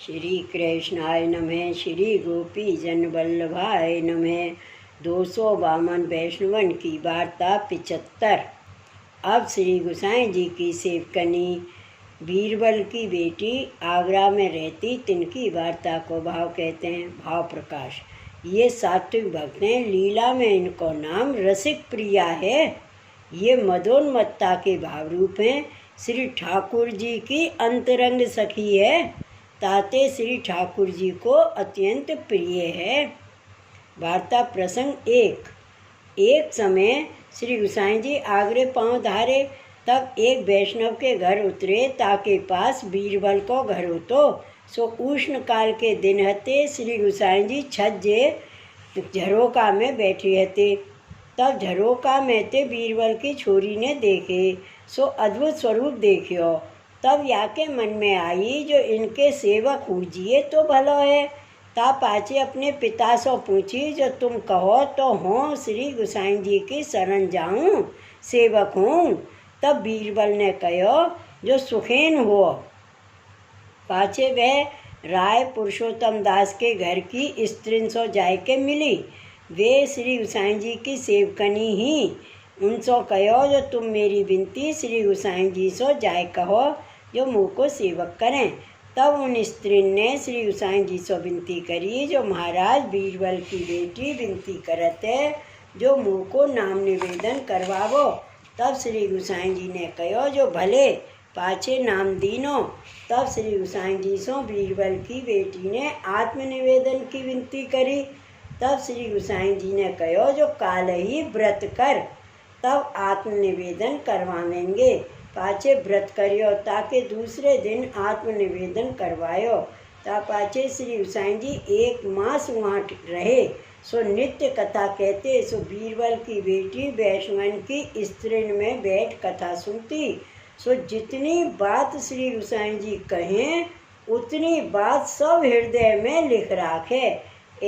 श्री कृष्णाय नमः। श्री गोपी जन वल्लभाय नमः। 252 वैष्णवन की वार्ता 75। अब श्री गोसाई जी की सेवकनी बीरबल की बेटी आगरा में रहती, तिनकी वार्ता को भाव कहते हैं। भाव प्रकाश। ये सात्विक भक्त हैं, लीला में इनको नाम रसिक प्रिया है। ये मदोन्मत्ता के भाव रूप हैं। श्री ठाकुर जी की अंतरंग सखी है, ताते श्री ठाकुर जी को अत्यंत प्रिय है। वार्ता प्रसंग 1। एक समय श्री गोसाई जी आगरे पांव धारे, तब एक वैष्णव के घर उतरे, ताके पास बीरबल को घर हो तो सो उष्ण काल के दिन हते। श्री गोसाई जी छज्जे झरोका में बैठे हते। तब झरोका में ते बीरबल की छोरी ने देखे, सो अद्भुत स्वरूप देखियो। तब याके मन में आई, जो इनके सेवक हुजिए तो भलो है। ता पाचे अपने पिता सो पूछी, जो तुम कहो तो हो श्री गोसाई जी की शरण जाऊं, सेवक हूँ। तब बीरबल ने कहो, जो सुखेन हो। पाचे वह राय पुरुषोत्तम दास के घर की स्त्री सो जाय के मिली। वे श्री गोसाई जी की सेवकनी ही। उनसो कहो, जो तुम मेरी विनती श्री गोसाई जी सो जाय कहो, जो मुँह को सेवक करें। तब उन स्त्री ने श्री गोसाई जी सो विनती करी, जो महाराज बीरबल की बेटी विनती करत है, जो मुँह को नाम निवेदन करवावो। तब श्री गोसाई जी ने कहो, जो भले पाछे नाम दीनो। तब श्री गोसाई जी सो बीरबल की बेटी ने आत्मनिवेदन की विनती करी। तब श्री गोसाई जी ने कहो, जो काल ही व्रत कर, तब आत्मनिवेदन करवाएंगे। पाछे व्रत करियो, ताकि दूसरे दिन आत्मनिवेदन करवायो। ता पाछे श्री गोसाई जी 1 मास वहाँ रहे। सो नित्य कथा कहते। सो बीरबल की बेटी वैष्णवन की स्त्री में बैठ कथा सुनती। सो जितनी बात श्री गोसाई जी कहें, उतनी बात सब हृदय में लिख राखे।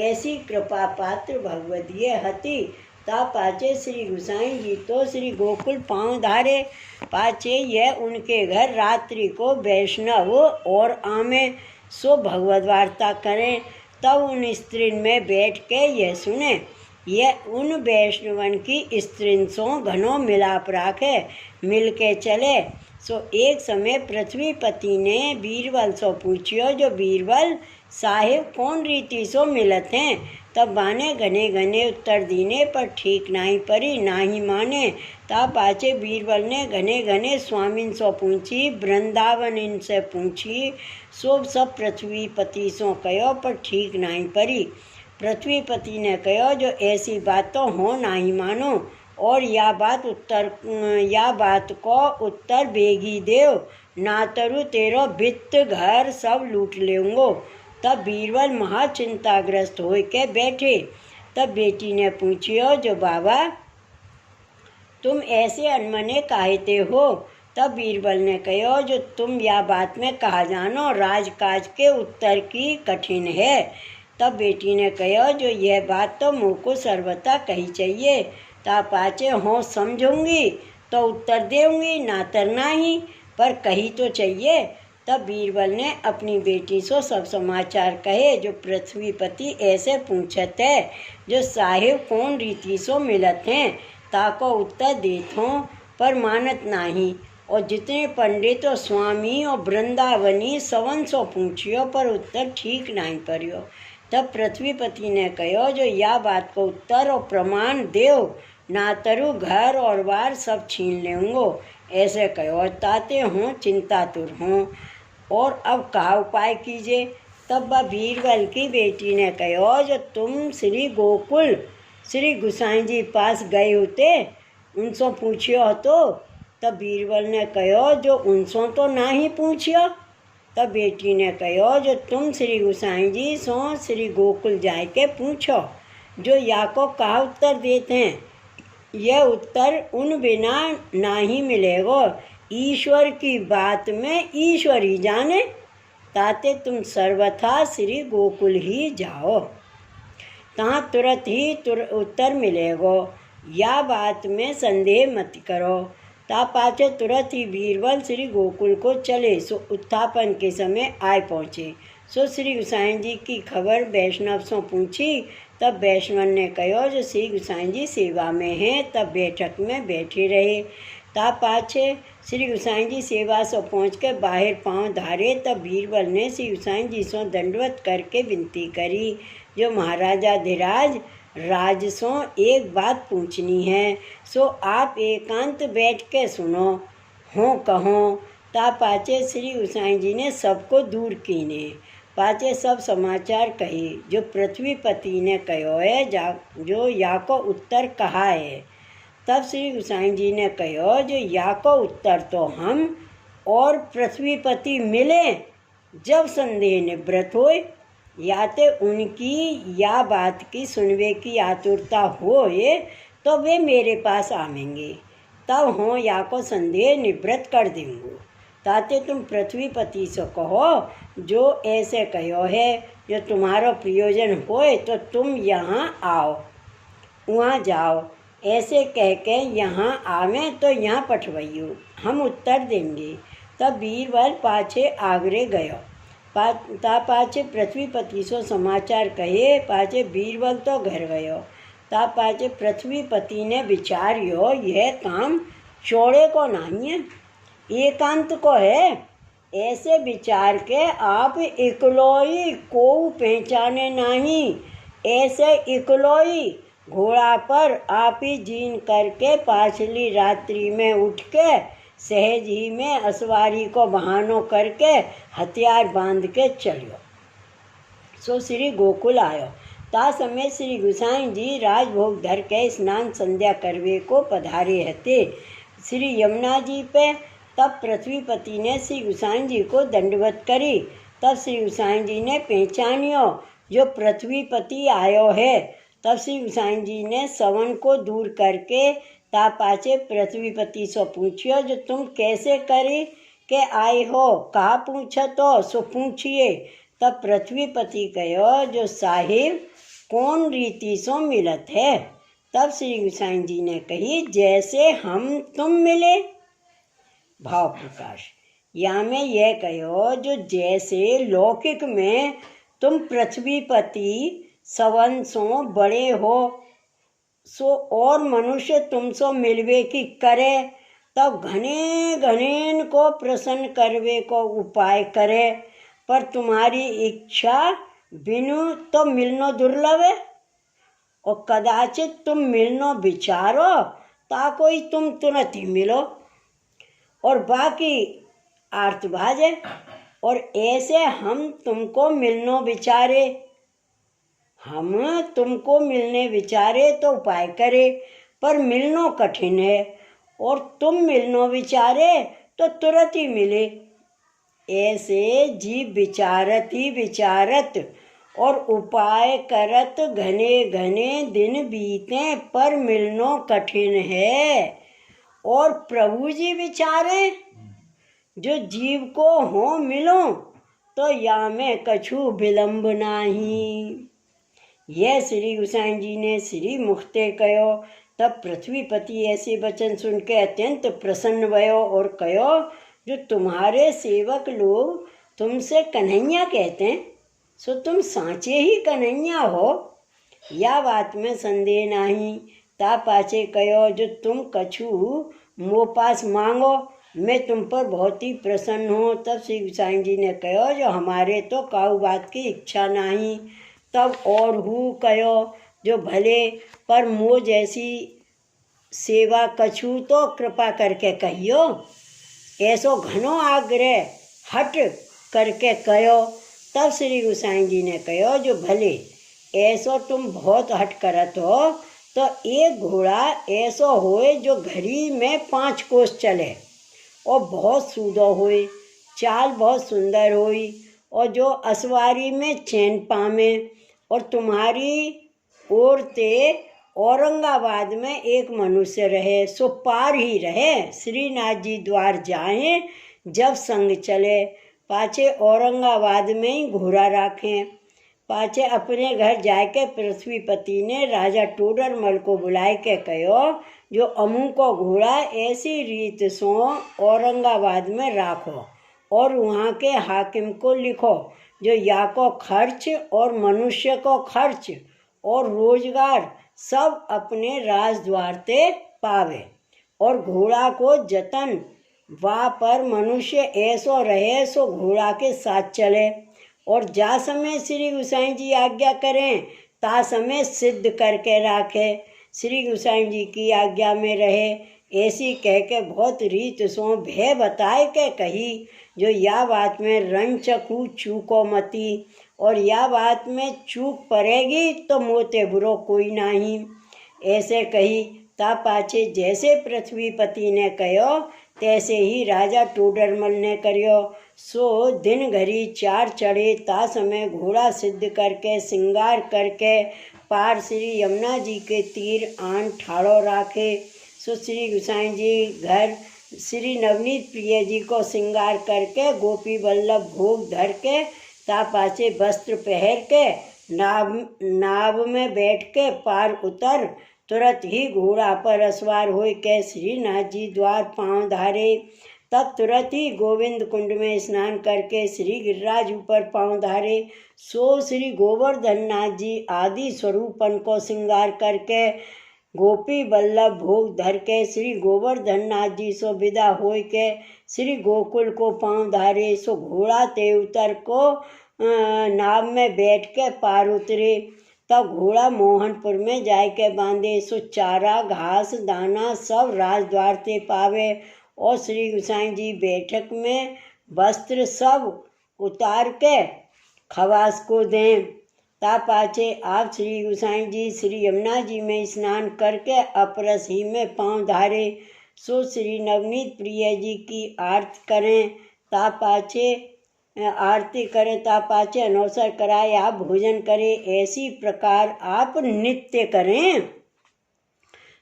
ऐसी कृपा पात्र भगवदीय हति। ता पाचे श्री गोसाई जी तो श्री गोकुल पांव धारे। पाचे यह उनके घर रात्रि को वैष्णव और आमे, सो भगवद वार्ता करें। तब उन स्त्री में बैठ के यह सुने। यह उन वैष्णवन की स्त्री सो घनो मिलाप राखे, मिल के चले। सो एक समय पृथ्वीपति ने बीरबल सो पूछियो, जो बीरबल साहेब कौन रीति सो मिलत हैं। तब बाने घने घने उत्तर दीने, पर ठीक नाही परी, नाही माने। ता पाचे बीरबल ने घने घने स्वामिन सो पूछी, वृंदावन इनसे पूछी। सो सब पृथ्वीपति सो कहो, पर ठीक नाही परी। पृथ्वीपति ने कहो, जो ऐसी बात तो हो नाही मानो, और या बात को उत्तर बेगी देव, ना तरु तेरो भित्त घर सब लूट लेंगो। तब बीरबल महाचिंताग्रस्त हो के बैठे। तब बेटी ने पूछियो, जो बाबा तुम ऐसे अनमने काहते हो। तब बीरबल ने कहो, जो तुम या बात में कहा जानो, राजकाज के उत्तर की कठिन है। तब बेटी ने कहो, जो यह बात तो मुँह को सर्वथा कही चाहिए। ता पाचे हो समझूंगी तो उत्तर देऊंगी, ना तरना ही, पर कही तो चाहिए। तब बीरबल ने अपनी बेटी सो सब समाचार कहे, जो पृथ्वीपति ऐसे पूछत है, जो साहिब कौन रीति सो मिलत हैं। ताको उत्तर देत हों, पर मानत नाही। और जितने पंडित और स्वामी और वृंदावनी सवन सो पूछियो, पर उत्तर ठीक नहीं परियो। तब पृथ्वीपति ने कहो, जो या बात को उत्तर और प्रमाण देव, ना तरु घर और बार सब छीन लेंगो। ऐसे कहो, ताते हों चिंतातुर हों, और अब कहा उपाय कीजिए। तब वह बीरबल की बेटी ने कहो, जो तुम श्री गोकुल श्री गोसाई जी पास गए होते, उनसो पूछियो हो तो। तब बीरबल ने कहो, जो उनसो तो ना ही पूछियो। तब बेटी ने कहो, जो तुम श्री गोसाई जी सो श्री गोकुल जाए के पूछो, जो या को कहा उत्तर देते हैं। यह उत्तर उन बिना ना ही मिलेगो। ईश्वर की बात में ईश्वर ही जाने, ताते तुम सर्वथा श्री गोकुल ही जाओ, तहाँ तुरंत ही उत्तर मिलेगो। या बात में संदेह मत करो। ता पाचे तुरंत ही बीरबल श्री गोकुल को चले। सो उत्थापन के समय आए पहुँचे। सो श्री गोसाई जी की खबर वैष्णव सो पूछी। तब वैष्णव ने कहो जो श्री गोसाई जी सेवा में हैं। तब बैठक में बैठे रहे। ता पाछे श्री गोसाई जी सेवा सो पहुँच के बाहर पाँव धारे। तब बीरबल ने श्री गोसाई जी सो दंडवत करके विनती करी जो महाराजा धीराज राज सो एक बात पूछनी है, सो आप एकांत बैठ के सुनो हो कहो। ता पाचे श्री गोसाई जी ने सबको दूर कीने। पाचे सब समाचार कही जो पृथ्वीपति ने कहो है जो या को उत्तर कहा है। तब श्री गोसाई जी ने कहो जो या को उत्तर तो हम और पृथ्वीपति मिले जब संदेह निवृत्त होए, या ते उनकी या बात की सुनवे की आतुरता होए तो वे मेरे पास आवेंगे, तब हो या को संदेह निवृत्त कर देंगे। ताते तुम पृथ्वीपति से कहो जो ऐसे कहो है जो तुम्हारा प्रयोजन होए तो तुम यहाँ आओ, वहाँ जाओ, ऐसे कह के यहाँ आवें तो यहाँ पठवाइयो, हम उत्तर देंगे। तब बीरबल पाछे आगरे गयो। ता पाछे पृथ्वीपति सो समाचार कहे। पाछे बीरबल तो घर गयो। ता पाछे पृथ्वीपति ने विचारियो यह काम चौड़े को नहीं है, एकांत को है। ऐसे विचार के आप इकलोई को पहचाने नहीं, ऐसे इकलोई घोड़ा पर आप ही जीन करके पाछली रात्रि में उठ के सहज ही में असवारी को बहानो करके हथियार बांध के चलियो। सो श्री गोकुल आयो। ता समय श्री गोसाई जी राजभोग धर के स्नान संध्या करवे को पधारे हते श्री यमुना जी पे। तब पृथ्वीपति ने श्री गोसाई जी को दंडवत करी। तब श्री गोसाई जी ने पहचानियो जो पृथ्वीपति आयो है। तब श्री गोसाई जी ने सवन को दूर करके ता पाचे पृथ्वीपति से पूछियो जो तुम कैसे करे के आए हो, कहा पूछा तो सो पूछिए। तब पृथ्वीपति कहो जो साहिब कौन रीति सो मिलत है। तब श्री गोसाई जी ने कही जैसे हम तुम मिले। भाव प्रकाश या में यह कहो जो जैसे लौकिक में तुम पृथ्वीपति सवन सो बड़े हो सो और मनुष्य तुमसो मिलवे की करे, तब घने घनेन को प्रसन्न करवे को उपाय करे, पर तुम्हारी इच्छा बिनु तो मिलनो दुर्लभ है। और कदाचित तुम मिलनो विचारो ताको ही तुम तुरंत ही मिलो, और बाकी आर्तभाज है। और ऐसे हम तुमको मिलनो विचारे, हम तुमको मिलने विचारे तो उपाय करे, पर मिलनो कठिन है, और तुम मिलनो विचारे तो तुरंत ही मिले। ऐसे जीव विचारत ही विचारत और उपाय करत घने घने दिन बीते, पर मिलनो कठिन है। और प्रभु जी विचारे जो जीव को हो मिलो तो या में कछु विलंब नाही। यह श्री गोसाई जी ने श्री मुखते कहो। तब पृथ्वीपति ऐसे वचन सुन के अत्यंत प्रसन्न भयो और कहो जो तुम्हारे सेवक लोग तुमसे कन्हैया कहते हैं, सो तुम सांचे ही कन्हैया हो, या बात में संदेह नहीं। ता पाचे कहो जो तुम कछु मो पास मांगो, मैं तुम पर बहुत ही प्रसन्न हूँ। तब श्री गोसाई जी ने कहो जो हमारे तो काऊ बात की इच्छा नहीं। तब और हूँ कहो जो भले, पर मो जैसी सेवा कछु तो कृपा करके कहियो। ऐसो घनो आग्रह हट करके कहो। तब श्री गोसाई जी ने कहो जो भले ऐसो तुम बहुत हट करत हो तो एक घोड़ा ऐसो होए जो घड़ी में 5 कोस चले और बहुत सूदो होए, चाल बहुत सुंदर होई, और जो असवारी में चैन पावे। और तुम्हारी ओर ते औरंगाबाद में एक मनुष्य रहे, सो पार ही रहे, श्रीनाथ जी द्वार जाएं जब संग चले। पाछे औरंगाबाद में ही घोड़ा राखें। पाछे अपने घर जाके पृथ्वीपति ने राजा टोडरमल को बुलाए के कहो जो अमू को घोड़ा ऐसी रीत सो औरंगाबाद में राखो और वहाँ के हाकिम को लिखो जो या को खर्च और मनुष्य को खर्च और रोजगार सब अपने राजद्वार ते पावे। और घोड़ा को जतन वा पर मनुष्य ऐसो रहे सो घोड़ा के साथ चले। और जा समय श्री गोसाई जी आज्ञा करें ता समय सिद्ध करके राखे। श्री गोसाई जी की आज्ञा में रहे ऐसी कह के बहुत रीत सो भय बताए के कही। जो या बात में रण चकू चूको मती। और या बात में चूक पड़ेगी तो मोते बुरो कोई नहीं। ऐसे कही ता पाछे जैसे पृथ्वीपति ने कहो तैसे ही राजा टोडरमल ने करियो। सो दिन घड़ी 4 चढ़े ता समय घोड़ा सिद्ध करके श्रृंगार करके पार श्री यमुना जी के तीर आन ठाड़ो राखे। सो श्री गोसाई जी घर श्री नवनीत प्रिय जी को श्रृंगार करके गोपी वल्लभ भोग धर के ता पाछे वस्त्र पहर के नाव में बैठ के पार उतर तुरंत ही घोड़ा पर असवार हो के श्रीनाथ जी द्वार पांव धारे। तब तुरंत ही गोविंद कुंड में स्नान करके श्री गिरिराज ऊपर पांव धारे। सो श्री गोवर्धन नाथ जी आदि स्वरूपन को श्रृंगार करके गोपी वल्लभ भोग धर के श्री गोवर्धन नाथ जी सो विदा हो के श्री गोकुल को पांव धारे। सो घोड़ा ते उतर को नाव में बैठ के पार उतरे। तब घोड़ा मोहनपुर में जाय के बांधे। सो चारा घास दाना सब राजद्वार ते पावे। और श्री गोसाई जी बैठक में वस्त्र सब उतार के खवास को दें। ता पाछे आप श्री गोसाई जी श्री यमुना जी में स्नान करके अपरस ही में पांव धारे। सो श्री नवनीत प्रिय जी की आरती करें ता पाछे आरती करें ता पाछे अनवसर कराए आप भोजन करें। ऐसी प्रकार आप नित्य करें।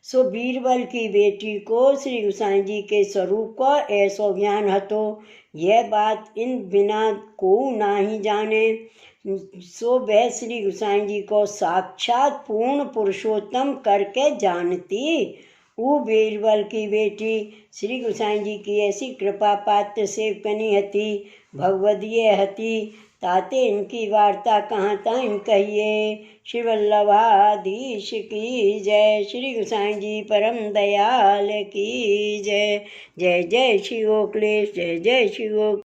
सो बीरबल की बेटी को श्री गोसाई जी के स्वरूप को ऐसो ज्ञान हतो यह बात इन बिना को नाही जाने। सो वह श्री गोसाई जी को साक्षात पूर्ण पुरुषोत्तम करके जानती। वो बीरबल की बेटी श्री गोसाई जी की ऐसी कृपा पात्र सेवकनी हती भगवदीय हती। ताते इनकी वार्ता कहाँ ताइन कहिए। श्री वल्लभाधीश की जय। श्री गोसाई जी परम दयाल की जय। जय जय श्री गोकुलेश जय जय श्री गोकुल।